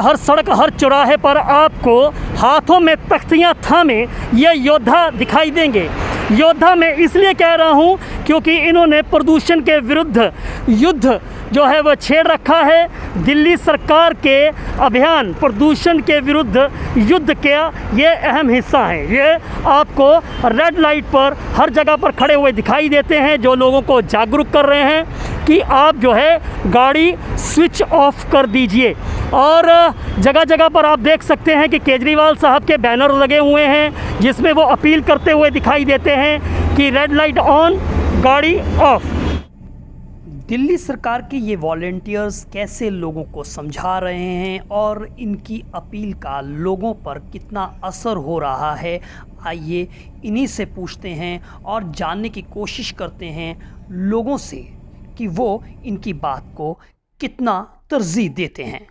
हर सड़क हर चौराहे पर आपको हाथों में तख्तियां थामे ये योद्धा दिखाई देंगे। योद्धा मैं इसलिए कह रहा हूँ क्योंकि इन्होंने प्रदूषण के विरुद्ध युद्ध जो है वह छेड़ रखा है। दिल्ली सरकार के अभियान प्रदूषण के विरुद्ध युद्ध का ये अहम हिस्सा है। ये आपको रेड लाइट पर हर जगह पर खड़े हुए दिखाई देते हैं, जो लोगों को जागरूक कर रहे हैं कि आप जो है गाड़ी स्विच ऑफ कर दीजिए। और जगह जगह पर आप देख सकते हैं कि केजरीवाल साहब के बैनर लगे हुए हैं जिसमें वो अपील करते हुए दिखाई देते हैं कि रेड लाइट ऑन, गाड़ी ऑफ। दिल्ली सरकार के ये वॉलंटियर्स कैसे लोगों को समझा रहे हैं और इनकी अपील का लोगों पर कितना असर हो रहा है, आइए इन्हीं से पूछते हैं और जानने की कोशिश करते हैं लोगों से कि वो इनकी बात को कितना तरजीह देते हैं।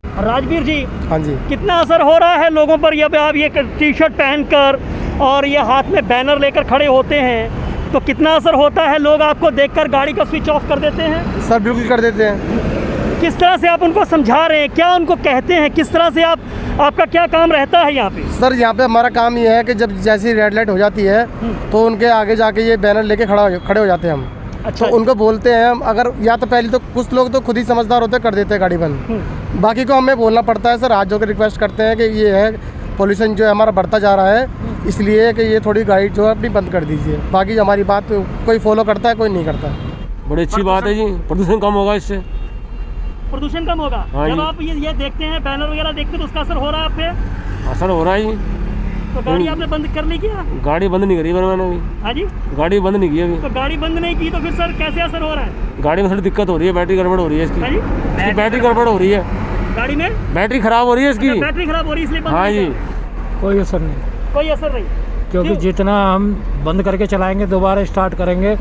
राजवीर जी, हाँ जी, कितना असर हो रहा है लोगों पर? ये आप ये टी शर्ट पहनकर और ये हाथ में बैनर लेकर खड़े होते हैं तो कितना असर होता है? लोग आपको देखकर गाड़ी का स्विच ऑफ कर देते हैं? सर बिल्कुल कर देते हैं। किस तरह से आप उनको समझा रहे हैं, क्या उनको कहते हैं, किस तरह से आपका क्या काम रहता है यहाँ पे? सर यहाँ पे हमारा काम ये है कि जब जैसी रेड लाइट हो जाती है तो उनके आगे जाके ये बैनर लेके खड़े हो जाते हैं हम। अच्छा, तो उनको बोलते हैं हम, अगर या तो पहले तो कुछ लोग तो खुद ही समझदार होते कर देते हैं गाड़ी बंद, बाकी को हमें बोलना पड़ता है। सर हाथ जोड़ के रिक्वेस्ट करते हैं कि ये है पोल्यूशन जो है हमारा बढ़ता जा रहा है, इसलिए कि ये थोड़ी गाड़ी जो है अपनी बंद कर दीजिए। बाकी हमारी बात कोई फॉलो करता है, कोई नहीं करता। बड़ी अच्छी बात है जी, प्रदूषण कम होगा इससे। प्रदूषण कम होगा? हाँ जब जी। आप ये देखते हैं बैनर वगैरह देखते हैं तो उसका असर हो रहा है आप पे? असर हो रहा है जी। तो गाड़ी आपने बंद कर ली क्या? गाड़ी बंद नहीं करी मैंने अभी। हाँ जी, गाड़ी बंद नहीं की अभी। तो गाड़ी बंद नहीं की तो फिर सर कैसे असर हो रहा है? गाड़ी में थोड़ी दिक्कत हो रही है, बैटरी गड़बड़ हो रही है इसकी। हाँ जी, इसकी बैटरी गड़बड़ हो रही है, गाड़ी में बैटरी खराब हो रही है इसकी। अच्छा, बैटरी खराब हो रही है इसलिए बंद हाँ नहीं जी, कर रहे? कोई असर नहीं, कोई असर नहीं, क्योंकि क्यों? जितना हम बंद करके चलाएंगे दोबारा स्टार्ट करेंगे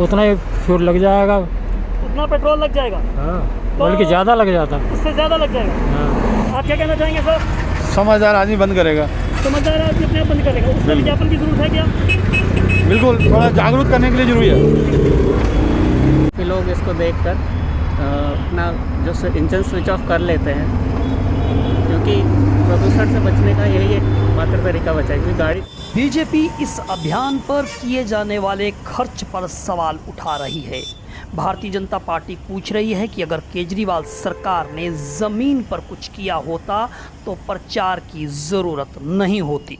उतना ही फ्यूल लग जाएगा। उतना पेट्रोल लग जाएगा? हाँ, बल्कि ज़्यादा लग जाता। उससे ज़्यादा लग जाएगा। हाँ, आप क्या कहना चाहेंगे सर? समझदार आदमी बंद करेगा। समझदार आदमी अपने आप बंद करेगा, उसमें विज्ञापन की जरूरत है क्या? बिल्कुल, थोड़ा जागरूक करने के लिए जरूरी है कि लोग इसको देखकर अपना जो इंजन स्विच ऑफ कर लेते हैं, क्योंकि प्रदूषण से बचने का यही एक मात्र तरीका बचा है। क्योंकि गाड़ी बीजेपी इस अभियान पर किए जाने वाले खर्च पर सवाल उठा रही है। भारतीय जनता पार्टी पूछ रही है कि अगर केजरीवाल सरकार ने ज़मीन पर कुछ किया होता तो प्रचार की ज़रूरत नहीं होती।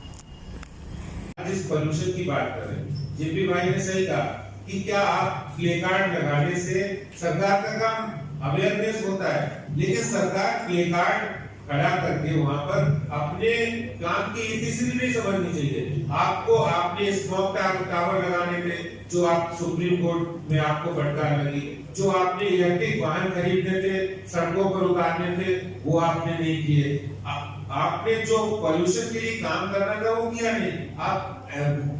जिस पोल्यूशन की बात कर रहे हैं, जेपी भाई ने सही कहा कि क्या आप प्ले कार्ड लगाने से सरकार का काम अवेयरनेस होता है, लेकिन सरकार प्ले कार्ड खड़ा करके वहां पर अपने काम की इतिश्री नहीं समझनी चाहिए। आपको आपने स्मोक टावर लगाने थे, जो आप सुप्रीम कोर्ट में आपको फटकार लगी, जो आपने इलेक्ट्रिक वाहन खरीदने थे, सड़कों पर उतारने थे, वो आपने नहीं किए। आपने जो पॉल्यूशन के लिए काम करना था वो किया नहीं। आप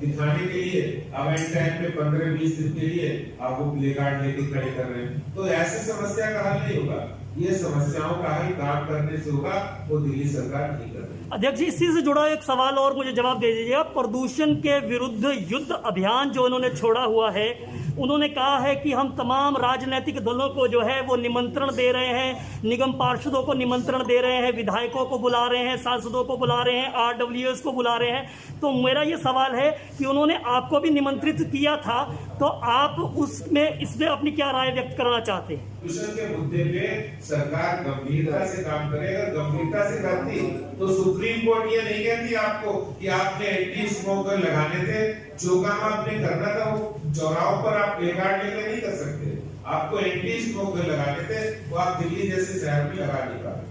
दिखाने के लिए अब एंड टाइम पे 15-20 दिन के लिए आप वो प्ले कार्ड लेके खड़े कर रहे हैं, तो ऐसी समस्या का हल नहीं होगा। ये समस्याओं का हल काम करने से होगा, वो दिल्ली सरकार नहीं कर रही। अध्यक्ष जी, इसी से जुड़ा एक सवाल और मुझे जवाब दे दीजिएगा। प्रदूषण के विरुद्ध युद्ध अभियान जो उन्होंने छोड़ा हुआ है, उन्होंने कहा है कि हम तमाम राजनीतिक दलों को जो है वो निमंत्रण दे रहे हैं, निगम पार्षदों को निमंत्रण दे रहे हैं, विधायकों को बुला रहे हैं, सांसदों को बुला रहे हैं, RWS को बुला रहे हैं। तो मेरा ये सवाल है कि उन्होंने आपको भी निमंत्रित किया था, तो आप उसमें इसमें अपनी क्या राय व्यक्त करना चाहते हैं? प्रदूषण के मुद्दे पे सरकार गंभीरता से काम करे। अगर गंभीरता से करती तो सुप्रीम कोर्ट ये नहीं कहती आपको कि आपने एंटी स्मोकर लगाने थे। जो काम आपने करना था वो चौराहों पर आप प्ले कार्ड लेकर नहीं कर सकते। आपको एंटी स्मोकर लगाने थे, वो आप दिल्ली जैसे शहर में लगा नहीं पाते।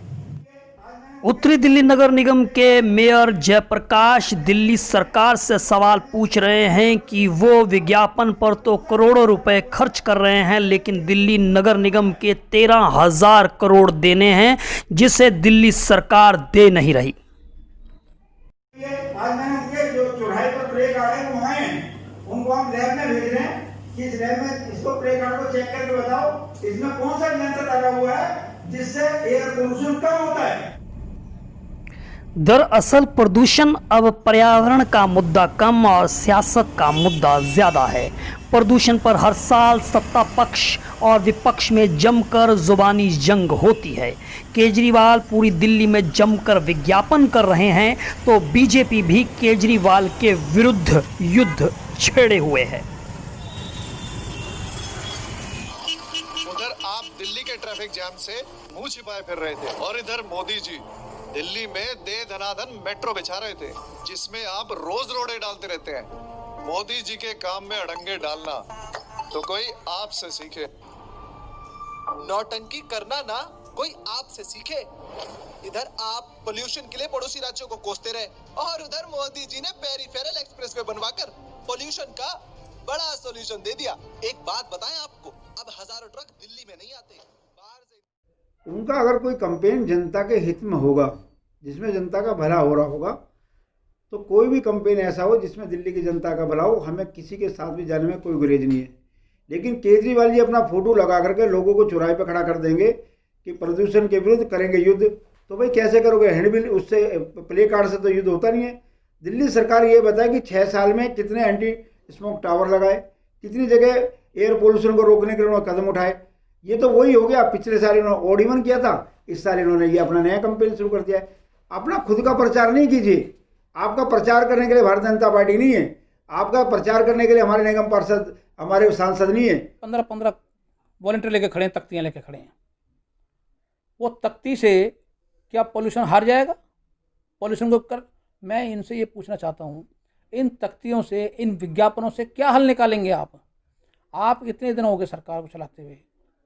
उत्तरी दिल्ली नगर निगम के मेयर जयप्रकाश दिल्ली सरकार से सवाल पूछ रहे हैं कि वो विज्ञापन पर तो करोड़ों रुपए खर्च कर रहे हैं, लेकिन दिल्ली नगर निगम के 13,000 करोड़ देने हैं, जिसे दिल्ली सरकार दे नहीं रही। आज मैंने जो चौराहे पर प्ले कार्ड है वहाँ हैं, उनको हम लैब में भेज रहे हैं कि इस लैब में इसको प्ले कार्ड को चेक करके बताओ इसमें कौन सा यंत्र लगा हुआ है जिससे एयर पोल्यूशन कम होता है। दरअसल प्रदूषण अब पर्यावरण का मुद्दा कम और सियासत का मुद्दा ज़्यादा है। प्रदूषण पर हर साल सत्ता पक्ष और विपक्ष में जमकर जुबानी जंग होती है। केजरीवाल पूरी दिल्ली में जमकर विज्ञापन कर रहे हैं तो बीजेपी भी केजरीवाल के विरुद्ध युद्ध छेड़े हुए है। उधर आप दिल्ली के ट्रैफिक जैम से मुंह छिपाए फिर रहे थे और इधर मोदी जी दिल्ली में दे धनाधन मेट्रो बिछा रहे थे जिसमें आप रोज रोड़े डालते रहते हैं। मोदी जी के काम में अड़ंगे डालना तो कोई आपसे सीखे। नौटंकी करना ना कोई आपसे सीखे। इधर आप पोल्यूशन के लिए पड़ोसी राज्यों को कोसते रहे और उधर मोदी जी ने पेरिफेरल एक्सप्रेसवे बनवाकर पोल्यूशन का बड़ा सॉल्यूशन दे दिया। एक बात बताएं आपको, अब हजारों ट्रक दिल्ली में नहीं आते, बाहर से। उनका अगर कोई कंपेन जनता के हित में होगा, जिसमें जनता का भला हो रहा होगा, तो कोई भी कंपेन ऐसा हो जिसमें दिल्ली की जनता का भला हो, हमें किसी के साथ भी जाने में कोई गुरेज नहीं है। लेकिन केजरीवाल जी अपना फोटो लगा करके लोगों को चौराहे पर खड़ा कर देंगे कि प्रदूषण के विरुद्ध करेंगे युद्ध, तो भाई कैसे करोगे? हैंडबिल उससे, प्ले कार्ड से तो युद्ध होता नहीं है। दिल्ली सरकार ये बताए कि 6 साल में कितने एंटी स्मोक टावर लगाए, कितनी जगह एयर पोल्यूशन को रोकने के लिए उन्होंने कदम उठाए। ये तो वही हो गया, पिछले साल इन्होंने OD1 किया था, इस साल इन्होंने ये अपना नया कंपेन शुरू कर दिया है। अपना खुद का प्रचार नहीं कीजिए। आपका प्रचार करने के लिए भारतीय जनता पार्टी नहीं है, आपका प्रचार करने के लिए हमारे निगम पार्षद, हमारे सांसद नहीं है। 15-15 वॉलंटियर लेके खड़े हैं, तख्तियाँ लेके खड़े हैं। वो तख्ती से क्या पोल्यूशन हार जाएगा? पोल्यूशन को कर, मैं इनसे ये पूछना चाहता हूँ, इन तख्तियों से, इन विज्ञापनों से क्या हल निकालेंगे आप? आप इतने दिन हो गए सरकार को चलाते हुए,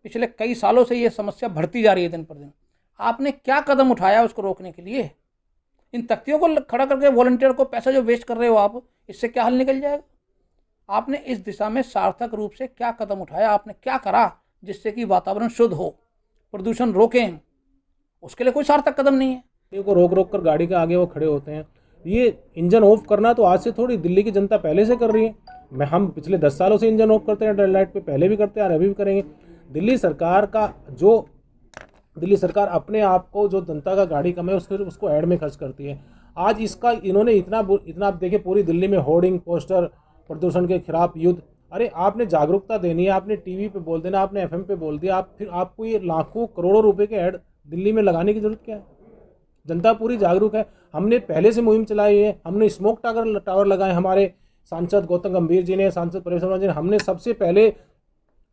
पिछले कई सालों से ये समस्या बढ़ती जा रही है दिन पर दिन। आपने क्या कदम उठाया उसको रोकने के लिए? इन तख्तियों को खड़ा करके वॉलंटियर को पैसा जो वेस्ट कर रहे हो आप, इससे क्या हल निकल जाएगा? आपने इस दिशा में सार्थक रूप से क्या कदम उठाया? आपने क्या करा जिससे कि वातावरण शुद्ध हो, प्रदूषण रोकें? उसके लिए कोई सार्थक कदम नहीं है। को रोक रोक कर गाड़ी के आगे वो खड़े होते हैं। ये इंजन ऑफ करना तो आज से थोड़ी, दिल्ली की जनता पहले से कर रही है। हम पिछले 10 सालों से इंजन ऑफ करते हैं रेड लाइट पे, पहले भी करते हैं और अभी भी करेंगे। दिल्ली सरकार अपने आप को, जो जनता का गाड़ी कम है उसको ऐड में खर्च करती है। आज इसका इन्होंने इतना आप देखिए, पूरी दिल्ली में होर्डिंग, पोस्टर, प्रदूषण के खिलाफ युद्ध। अरे आपने जागरूकता देनी है, आपने टीवी पे बोल देना, आपने FM पे बोल दिया, फिर आपको ये लाखों करोड़ों रुपए के ऐड दिल्ली में लगाने की जरूरत क्या है? जनता पूरी जागरूक है। हमने पहले से मुहिम चलाई है, हमने स्मोक टावर लगाए। हमारे सांसद गौतम गंभीर जी ने, सांसद प्रवेश वर्मा जी ने, हमने सबसे पहले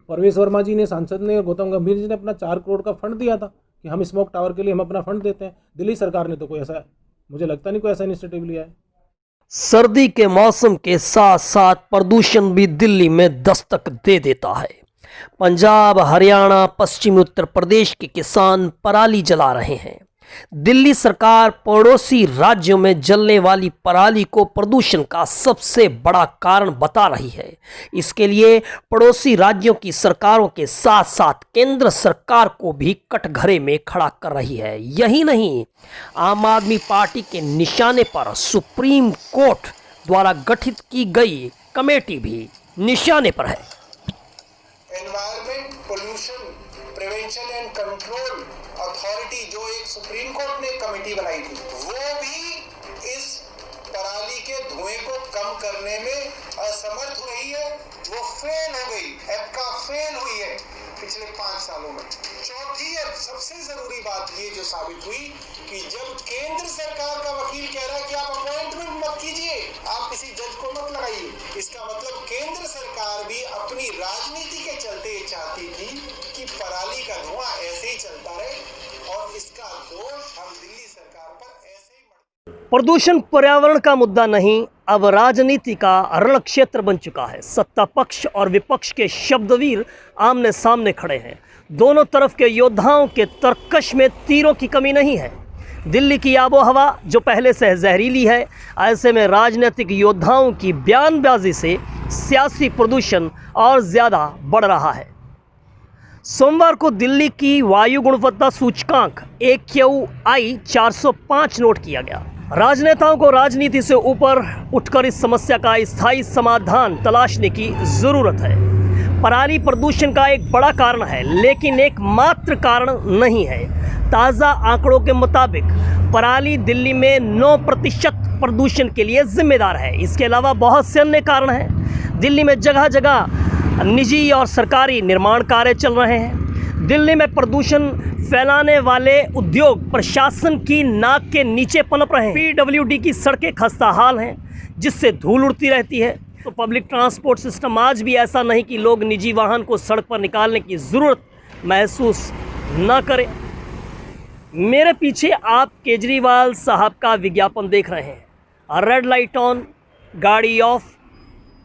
प्रवेश वर्मा जी ने, सांसद ने, गौतम गंभीर जी ने अपना 4 करोड़ का फंड दिया था कि हम स्मोक टावर के लिए हम अपना फंड देते हैं। दिल्ली सरकार ने तो कोई ऐसा, मुझे लगता नहीं कोई ऐसा इनिशिएटिव लिया है। सर्दी के मौसम के साथ साथ प्रदूषण भी दिल्ली में दस्तक दे देता है। पंजाब, हरियाणा, पश्चिमी उत्तर प्रदेश के किसान पराली जला रहे हैं। दिल्ली सरकार पड़ोसी राज्यों में जलने वाली पराली को प्रदूषण का सबसे बड़ा कारण बता रही है। इसके लिए पड़ोसी राज्यों की सरकारों के साथ साथ केंद्र सरकार को भी कटघरे में खड़ा कर रही है। यही नहीं, आम आदमी पार्टी के निशाने पर सुप्रीम कोर्ट द्वारा गठित की गई कमेटी भी निशाने पर है। Environment pollution prevention and control authority, जो एक सुप्रीम कोर्ट ने कमेटी बनाई थी, वो भी इस पराली के धुएं को कम करने में असमर्थ रही है। वो फेल हो गई, एप्का फेल हुई है पिछले 5 सालों में। चौथी और सबसे जरूरी बात ये जो साबित हुई कि जब केंद्र सरकार का वकील कह रहा है कि आप अपॉइंटमेंट मत कीजिए, आप किसी जज को मत लगाइए, इसका मतलब केंद्र सरकार भी अपनी राजनीति के चलते चाहती थी कि पराली का धुआं ऐसे ही चलता रहे और इसका दोष हम दिल्ली सरकार पर ऐसे ही। प्रदूषण पर्यावरण का मुद्दा नहीं, अब राजनीति का रण क्षेत्र बन चुका है। सत्ता पक्ष और विपक्ष के शब्दवीर आमने सामने खड़े हैं। दोनों तरफ के योद्धाओं के तरकश में तीरों की कमी नहीं है। दिल्ली की आबोहवा जो पहले से जहरीली है, ऐसे में राजनीतिक योद्धाओं की बयानबाजी से सियासी प्रदूषण और ज़्यादा बढ़ रहा है। सोमवार को दिल्ली की वायु गुणवत्ता सूचकांक AQI 405 नोट किया गया। राजनेताओं को राजनीति से ऊपर उठकर इस समस्या का स्थायी समाधान तलाशने की ज़रूरत है। पराली प्रदूषण का एक बड़ा कारण है, लेकिन एकमात्र कारण नहीं है। ताज़ा आंकड़ों के मुताबिक पराली दिल्ली में 9% प्रदूषण के लिए जिम्मेदार है। इसके अलावा बहुत से अन्य कारण हैं। दिल्ली में जगह जगह निजी और सरकारी निर्माण कार्य चल रहे हैं। दिल्ली में प्रदूषण फैलाने वाले उद्योग प्रशासन की नाक के नीचे पनप रहे हैं। पीडब्ल्यूडी की सड़कें खस्ता हाल हैं, जिससे धूल उड़ती रहती है। तो पब्लिक ट्रांसपोर्ट सिस्टम आज भी ऐसा नहीं कि लोग निजी वाहन को सड़क पर निकालने की ज़रूरत महसूस न करें। मेरे पीछे आप केजरीवाल साहब का विज्ञापन देख रहे हैं, रेड लाइट ऑन, गाड़ी ऑफ,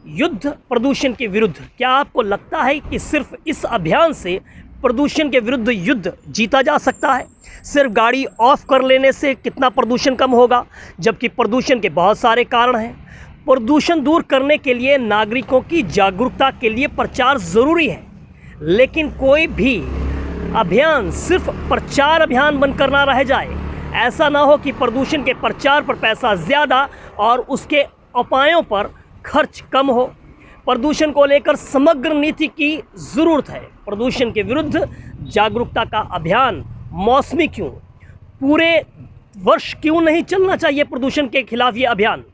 युद्ध प्रदूषण के विरुद्ध। क्या आपको लगता है कि सिर्फ इस अभियान से प्रदूषण के विरुद्ध युद्ध जीता जा सकता है? सिर्फ गाड़ी ऑफ कर लेने से कितना प्रदूषण कम होगा? जबकि प्रदूषण के बहुत सारे कारण हैं। प्रदूषण दूर करने के लिए नागरिकों की जागरूकता के लिए प्रचार ज़रूरी है, लेकिन कोई भी अभियान सिर्फ प्रचार अभियान बनकर ना रह जाए। ऐसा ना हो कि प्रदूषण के प्रचार पर पैसा ज़्यादा और उसके उपायों पर खर्च कम हो। प्रदूषण को लेकर समग्र नीति की ज़रूरत है। प्रदूषण के विरुद्ध जागरूकता का अभियान मौसमी क्यों, पूरे वर्ष क्यों नहीं चलना चाहिए प्रदूषण के खिलाफ ये अभियान?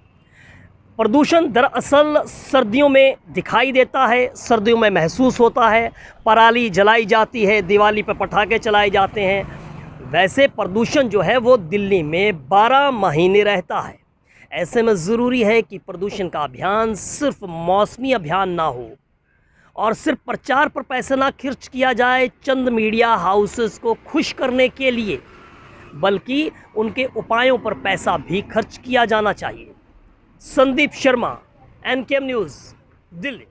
प्रदूषण दरअसल सर्दियों में दिखाई देता है, सर्दियों में महसूस होता है, पराली जलाई जाती है, दिवाली पर पटाखे चलाए जाते हैं। वैसे प्रदूषण जो है वो दिल्ली में 12 महीने रहता है। ऐसे में ज़रूरी है कि प्रदूषण का अभियान सिर्फ मौसमी अभियान ना हो और सिर्फ प्रचार पर पैसा ना खर्च किया जाए चंद मीडिया हाउसेस को खुश करने के लिए, बल्कि उनके उपायों पर पैसा भी खर्च किया जाना चाहिए। संदीप शर्मा, एनकेएम न्यूज़, दिल्ली।